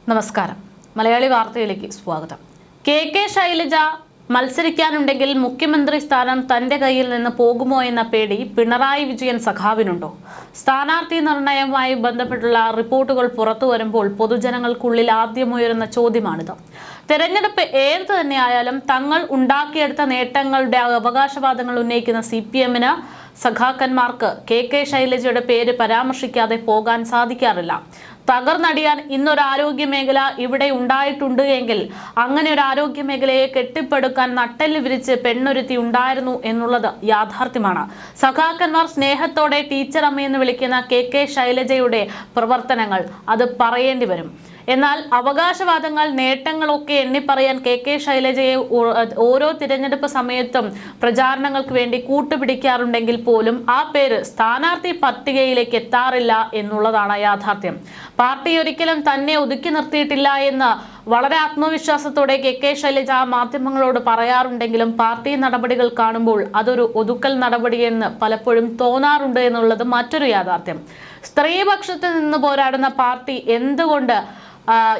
നമസ്കാരം. മലയാളി വാർത്തയിലേക്ക് സ്വാഗതം. കെ ശൈലജ മത്സരിക്കാനുണ്ടെങ്കിൽ മുഖ്യമന്ത്രി സ്ഥാനം തന്റെ കയ്യിൽ നിന്ന് പോകുമോ എന്ന പേടി പിണറായി വിജയൻ സഖാവിനുണ്ടോ? സ്ഥാനാർത്ഥി നിർണയവുമായി ബന്ധപ്പെട്ടുള്ള റിപ്പോർട്ടുകൾ പുറത്തു വരുമ്പോൾ പൊതുജനങ്ങൾക്കുള്ളിൽ ആദ്യമുയരുന്ന ചോദ്യമാണിത്. തെരഞ്ഞെടുപ്പ് ഏത് തന്നെയായാലും തങ്ങൾ ഉണ്ടാക്കിയെടുത്ത നേട്ടങ്ങളുടെ അവകാശവാദങ്ങൾ ഉന്നയിക്കുന്ന CPM-ന് സഖാക്കന്മാർക്ക് കെ ശൈലജയുടെ പേര് പരാമർശിക്കാതെ പോകാൻ സാധിക്കാറില്ല. തകർന്നടിയാൻ ഇന്നൊരു ആരോഗ്യ മേഖല ഇവിടെ ഉണ്ടായിട്ടുണ്ട് എങ്കിൽ അങ്ങനെ ഒരു ആരോഗ്യ മേഖലയെ കെട്ടിപ്പടുക്കാൻ നട്ടെല്ല് വിരിച്ച് പെണ്ണൊരുത്തി ഉണ്ടായിരുന്നു എന്നുള്ളത് യാഥാർത്ഥ്യമാണ്. സഖാക്കന്മാർ സ്നേഹത്തോടെ ടീച്ചർ അമ്മയെന്ന് വിളിക്കുന്ന കെ ശൈലജയുടെ പ്രവർത്തനങ്ങൾ അത് പറയേണ്ടി വരും. എന്നാൽ അവകാശവാദങ്ങൾ, നേട്ടങ്ങളൊക്കെ എണ്ണിപ്പറയാൻ കെ ശൈലജയെ ഓരോ തിരഞ്ഞെടുപ്പ് സമയത്തും പ്രചാരണങ്ങൾക്ക് വേണ്ടി കൂട്ടുപിടിക്കാറുണ്ടെങ്കിൽ പോലും ആ പേര് സ്ഥാനാർത്ഥി പട്ടികയിലേക്ക് എത്താറില്ല എന്നുള്ളതാണ് യാഥാർത്ഥ്യം. പാർട്ടി ഒരിക്കലും തന്നെ ഒതുക്കി നിർത്തിയിട്ടില്ല എന്ന് വളരെ ആത്മവിശ്വാസത്തോടെ കെ ശൈലജ മാധ്യമങ്ങളോട് പറയാറുണ്ടെങ്കിലും പാർട്ടി നടപടികൾ കാണുമ്പോൾ അതൊരു ഒതുക്കൽ നടപടിയെന്ന് പലപ്പോഴും തോന്നാറുണ്ട് എന്നുള്ളത് മറ്റൊരു യാഥാർത്ഥ്യം. സ്ത്രീപക്ഷത്ത് നിന്ന് പോരാടുന്ന പാർട്ടി എന്തുകൊണ്ട്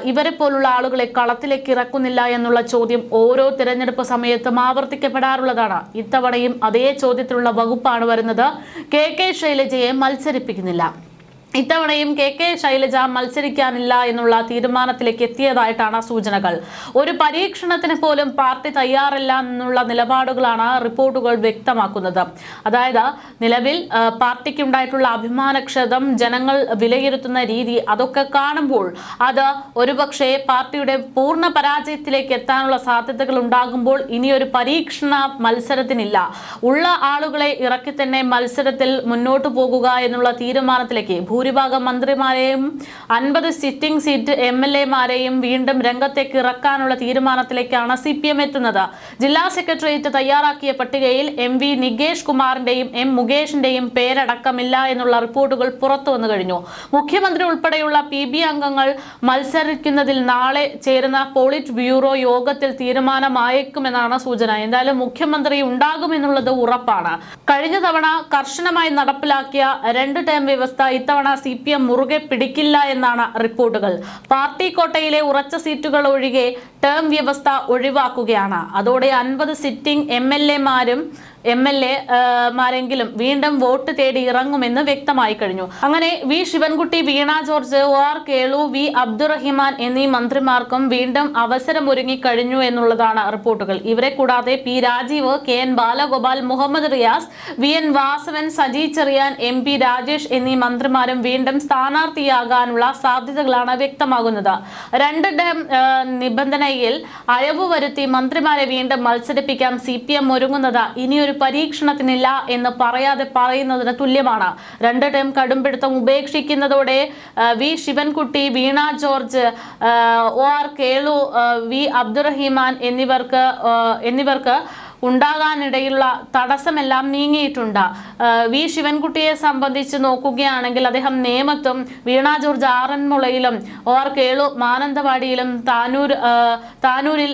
ഇവരെ പോലുള്ള ആളുകളെ കളത്തിലേക്ക് ഇറക്കുന്നില്ല എന്നുള്ള ചോദ്യം ഓരോ തിരഞ്ഞെടുപ്പ് സമയത്തും ആവർത്തിക്കപ്പെടാറുള്ളതാണ്. ഇത്തവണയും അതേ ചോദ്യത്തിലുള്ള വകുപ്പാണ് വരുന്നത്. കെ ശൈലജയെ മത്സരിപ്പിക്കുന്നില്ല. ഇത്തവണയും കെ ശൈലജ മത്സരിക്കാനില്ല എന്നുള്ള തീരുമാനത്തിലേക്ക് എത്തിയതായിട്ടാണ് സൂചനകൾ. ഒരു പരീക്ഷണത്തിന് പോലും പാർട്ടി തയ്യാറല്ല എന്നുള്ള നിലപാടുകളാണ് റിപ്പോർട്ടുകൾ വ്യക്തമാക്കുന്നത്. അതായത് നിലവിൽ പാർട്ടിക്കുണ്ടായിട്ടുള്ള അഭിമാനക്ഷതം, ജനങ്ങൾ വിലയിരുത്തുന്ന രീതി, അതൊക്കെ കാണുമ്പോൾ അത് ഒരുപക്ഷെ പാർട്ടിയുടെ പൂർണ്ണ പരാജയത്തിലേക്ക് എത്താനുള്ള സാധ്യതകൾ ഉണ്ടാകുമ്പോൾ ഇനിയൊരു പരീക്ഷണ മത്സരത്തിനില്ല. ഉള്ള ആളുകളെ ഇറക്കി തന്നെ മത്സരത്തിൽ മുന്നോട്ട് പോകുക എന്നുള്ള തീരുമാനത്തിലേക്ക് ഭൂരിഭാഗം മന്ത്രിമാരെയും 50 സിറ്റിംഗ് സീറ്റ് MLA-മാരെയും വീണ്ടും രംഗത്തേക്ക് ഇറക്കാനുള്ള തീരുമാനത്തിലേക്കാണ് CPM എത്തുന്നത്. ജില്ലാ സെക്രട്ടേറിയറ്റ് തയ്യാറാക്കിയ പട്ടികയിൽ MV നികേഷ് കുമാറിന്റെയും M മുകേഷിന്റെയും പേരടക്കമില്ല എന്നുള്ള റിപ്പോർട്ടുകൾ പുറത്തു വന്നു കഴിഞ്ഞു. മുഖ്യമന്ത്രി ഉൾപ്പെടെയുള്ള PB അംഗങ്ങൾ മത്സരിക്കുന്നതിൽ നാളെ ചേരുന്ന പോളിറ്റ് ബ്യൂറോ യോഗത്തിൽ തീരുമാനമായേക്കുമെന്നാണ് സൂചന. എന്തായാലും മുഖ്യമന്ത്രി ഉണ്ടാകുമെന്നുള്ളത് ഉറപ്പാണ്. കഴിഞ്ഞ തവണ കർശനമായി നടപ്പിലാക്കിയ 2 ടേം വ്യവസ്ഥ ഇത്തവണ CPM മുറുകെ പിടിക്കില്ല എന്നാണ് റിപ്പോർട്ടുകൾ. പാർട്ടി കോട്ടയിലെ ഉറച്ച സീറ്റുകൾ ഒഴികെ ടേം വ്യവസ്ഥ ഒഴിവാക്കുകയാണ്. അതോടെ 50 സിറ്റിംഗ് MLA-മാരെങ്കിലും വീണ്ടും വോട്ട് തേടി ഇറങ്ങുമെന്ന് വ്യക്തമായി കഴിഞ്ഞു. അങ്ങനെ V Sivankutty, Veena George, OR Kelu, V Abdurahiman എന്നീ മന്ത്രിമാർക്കും വീണ്ടും അവസരമൊരുങ്ങി കഴിഞ്ഞു എന്നുള്ളതാണ് റിപ്പോർട്ടുകൾ. ഇവരെ കൂടാതെ P Rajeev, KN Balagopal, Muhammad Riyas, VN Vasavan, Saji Cherian, MP Rajesh എന്നീ മന്ത്രിമാരും വീണ്ടും സ്ഥാനാർത്ഥിയാകാനുള്ള സാധ്യതകളാണ് വ്യക്തമാകുന്നത്. 2 ടേം നിബന്ധനയിൽ അയവ് വരുത്തി മന്ത്രിമാരെ വീണ്ടും മത്സരിപ്പിക്കാൻ CPM ഒരുങ്ങുന്നത് ഇനിയൊരു പരീക്ഷണത്തിനില്ല എന്ന് പറയാതെ പറയുന്നതിന് തുല്യമാണ്. 2 ടേം കടുംപിടുത്തം ഉപേക്ഷിക്കുന്നതോടെ V Sivankutty, Veena George, OR Kelu, V Abdurahiman എന്നിവർക്ക് ഉണ്ടാകാനിടയുള്ള തടസ്സമെല്ലാം നീങ്ങിയിട്ടുണ്ട്. V ശിവൻകുട്ടിയെ സംബന്ധിച്ച് നോക്കുകയാണെങ്കിൽ അദ്ദേഹം നേമത്തും, വീണ ജോർജ് ആറന്മുളയിലും, OR കേളു മാനന്തവാടിയിലും, താനൂരിൽ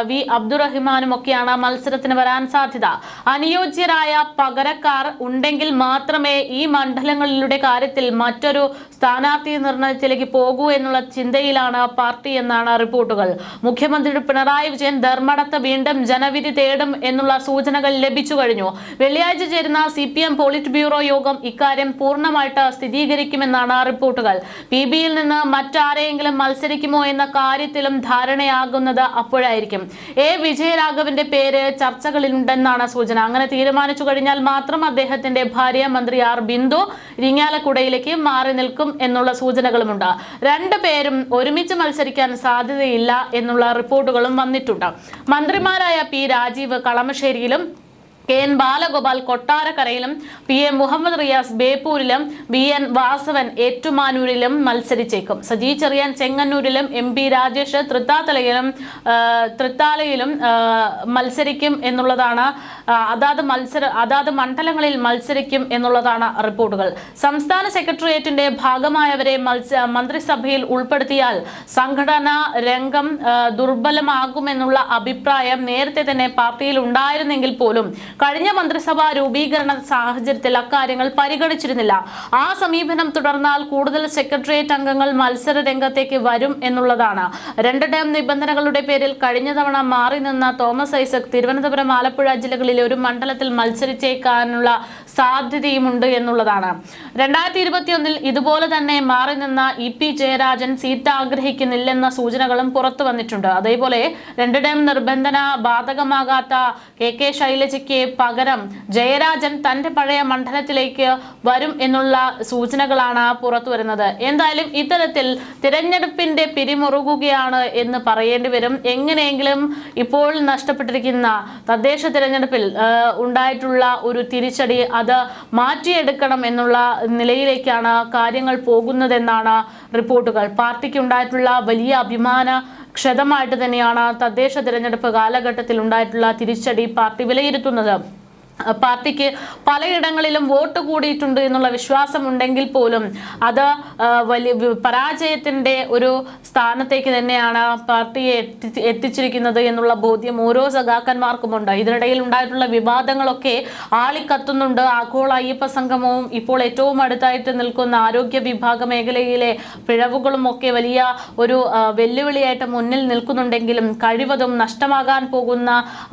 V അബ്ദുറഹിമാനും ഒക്കെയാണ് മത്സരത്തിന് വരാൻ സാധ്യത. അനുയോജ്യരായ പകരക്കാർ ഉണ്ടെങ്കിൽ മാത്രമേ ഈ മണ്ഡലങ്ങളുടെ കാര്യത്തിൽ മറ്റൊരു സ്ഥാനാർത്ഥി നിർണയത്തിലേക്ക് പോകൂ എന്നുള്ള ചിന്തയിലാണ് പാർട്ടി എന്നാണ് റിപ്പോർട്ടുകൾ. മുഖ്യമന്ത്രി പിണറായി വിജയൻ ധർമ്മടത്ത് വീണ്ടും ജനവിധി തേടും എന്നുള്ള സൂചനകൾ ലഭിച്ചു കഴിഞ്ഞു. വെള്ളിയാഴ്ച ചേരുന്ന CPM പോളിറ്റ് ബ്യൂറോ യോഗം ഇക്കാര്യം പൂർണ്ണമായിട്ട് സ്ഥിരീകരിക്കുമെന്നാണ് റിപ്പോർട്ടുകൾ. PB-യിൽ നിന്ന് മറ്റാരെയെങ്കിലും മത്സരിക്കുമോ എന്ന കാര്യത്തിലും ധാരണയാകുന്നത് അപ്പോഴായിരിക്കും. വിജയരാഘവന്റെ പേര് ചർച്ചകളിലുണ്ടെന്നാണ് സൂചന. അങ്ങനെ തീരുമാനിച്ചു കഴിഞ്ഞാൽ മാത്രം അദ്ദേഹത്തിന്റെ ഭാര്യ മന്ത്രി R ബിന്ദു ഇരിങ്ങാലക്കുടയിലേക്ക് മാറി നിൽക്കും എന്നുള്ള സൂചനകളുമുണ്ട്. 2 പേരും ഒരുമിച്ച് മത്സരിക്കാൻ സാധ്യതയില്ല എന്നുള്ള റിപ്പോർട്ടുകളും വന്നിട്ടുണ്ട്. മന്ത്രിമാരായ P Rajeev കളമശ്ശേരിയിലും, KN Balagopal കൊട്ടാരക്കരയിലും, PM Muhammad Riyas ബേപ്പൂരിലും, VN Vasavan ഏറ്റുമാനൂരിലും മത്സരിച്ചേക്കും. Saji Cherian ചെങ്ങന്നൂരിലും, MP Rajesh തൃത്താലയിലും മത്സരിക്കും എന്നുള്ളതാണ്. അതാത് മണ്ഡലങ്ങളിൽ മത്സരിക്കും എന്നുള്ളതാണ് റിപ്പോർട്ടുകൾ. സംസ്ഥാന സെക്രട്ടേറിയറ്റിന്റെ ഭാഗമായവരെ മന്ത്രിസഭയിൽ ഉൾപ്പെടുത്തിയാൽ സംഘടനാ രംഗം ദുർബലമാകുമെന്നുള്ള അഭിപ്രായം നേരത്തെ തന്നെ പാർട്ടിയിൽ ഉണ്ടായിരുന്നെങ്കിൽ പോലും കഴിഞ്ഞ മന്ത്രിസഭാ രൂപീകരണ സാഹചര്യത്തിൽ അക്കാര്യങ്ങൾ പരിഗണിച്ചിരുന്നില്ല. ആ സമീപനം തുടർന്നാൽ കൂടുതൽ സെക്രട്ടേറിയറ്റ് അംഗങ്ങൾ മത്സര രംഗത്തേക്ക് വരും എന്നുള്ളതാണ്. 2 ടേം നിബന്ധനകളുടെ പേരിൽ കഴിഞ്ഞ തവണ മാറി നിന്ന തോമസ് ഐസക് തിരുവനന്തപുരം, ആലപ്പുഴ ജില്ലകളിലെ ഒരു മണ്ഡലത്തിൽ മത്സരിച്ചേക്കാനുള്ള സാധ്യതയുമുണ്ട് എന്നുള്ളതാണ്. 2021 ഇതുപോലെ തന്നെ മാറി നിന്ന EP ജയരാജൻ സീറ്റ് ആഗ്രഹിക്കുന്നില്ലെന്ന സൂചനകളും പുറത്തു വന്നിട്ടുണ്ട്. അതേപോലെ 2 ടേം നിബന്ധന ബാധകമാകാത്ത KK ശൈലജയ്ക്ക് പകരം ജയരാജൻ തന്റെ പഴയ മണ്ഡലത്തിലേക്ക് വരും എന്നുള്ള സൂചനകളാണ് പുറത്തു വരുന്നത്. എന്തായാലും ഇത്തരത്തിൽ തിരഞ്ഞെടുപ്പിന്റെ പിരിമുറുകുകയാണ് എന്ന് പറയേണ്ടി വരും. എങ്ങനെയെങ്കിലും ഇപ്പോൾ നഷ്ടപ്പെട്ടിരിക്കുന്ന തദ്ദേശ തിരഞ്ഞെടുപ്പിൽ ഉണ്ടായിട്ടുള്ള ഒരു തിരിച്ചടി അത് മാറ്റിയെടുക്കണം എന്നുള്ള നിലയിലേക്കാണ് കാര്യങ്ങൾ പോകുന്നതെന്നാണ് റിപ്പോർട്ടുകൾ. പാർട്ടിക്ക് ഉണ്ടായിട്ടുള്ള വലിയ അഭിമാന ക്ഷതമായിട്ട് തന്നെയാണ് തദ്ദേശ തിരഞ്ഞെടുപ്പ് കാലഘട്ടത്തിൽ ഉണ്ടായിട്ടുള്ള തിരിച്ചടി പാർട്ടി വിലയിരുത്തുന്നത്. പാർട്ടിക്ക് പലയിടങ്ങളിലും വോട്ട് കൂടിയിട്ടുണ്ട് എന്നുള്ള വിശ്വാസം ഉണ്ടെങ്കിൽ പോലും അത് വലിയ പരാജയത്തിന്റെ ഒരു സ്ഥാനത്തേക്ക് തന്നെയാണ് പാർട്ടിയെ എത്തിച്ചിരിക്കുന്നത് എന്നുള്ള ബോധ്യം ഓരോ സഖാക്കന്മാർക്കുമുണ്ട്. ഇതിനിടയിൽ ഉണ്ടായിട്ടുള്ള വിവാദങ്ങളൊക്കെ ആളിക്കത്തുന്നുണ്ട്. ആഗോള അയ്യപ്പ സംഗമവും ഇപ്പോൾ ഏറ്റവും അടുത്തായിട്ട് നിൽക്കുന്ന ആരോഗ്യ വിഭാഗ മേഖലയിലെ പിഴവുകളും ഒക്കെ വലിയ ഒരു വെല്ലുവിളിയായിട്ട് മുന്നിൽ നിൽക്കുന്നുണ്ടെങ്കിലും കഴിവതും നഷ്ടമാകാൻ പോകുന്ന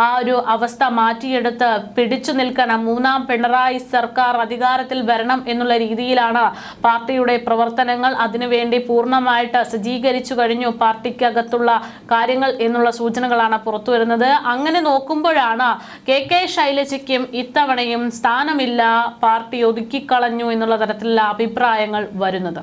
ആ ഒരു അവസ്ഥ മാറ്റിയെടുത്ത് പിടിച്ചു നിൽക്കണം. 3ാം പിണറായി സർക്കാർ അധികാരത്തിൽ വരണം എന്നുള്ള രീതിയിലാണ് പാർട്ടിയുടെ പ്രവർത്തനങ്ങൾ. അതിനുവേണ്ടി പൂർണ്ണമായിട്ട് സജ്ജീകരിച്ചു കഴിഞ്ഞു പാർട്ടിക്കകത്തുള്ള കാര്യങ്ങൾ എന്നുള്ള സൂചനകളാണ് പുറത്തു വരുന്നത്. അങ്ങനെ നോക്കുമ്പോഴാണ് KK ശൈലജയ്ക്കും ഇത്തവണയും സ്ഥാനമില്ല, പാർട്ടി ഒതുക്കിക്കളഞ്ഞു എന്നുള്ള തരത്തിലുള്ള അഭിപ്രായങ്ങൾ വരുന്നത്.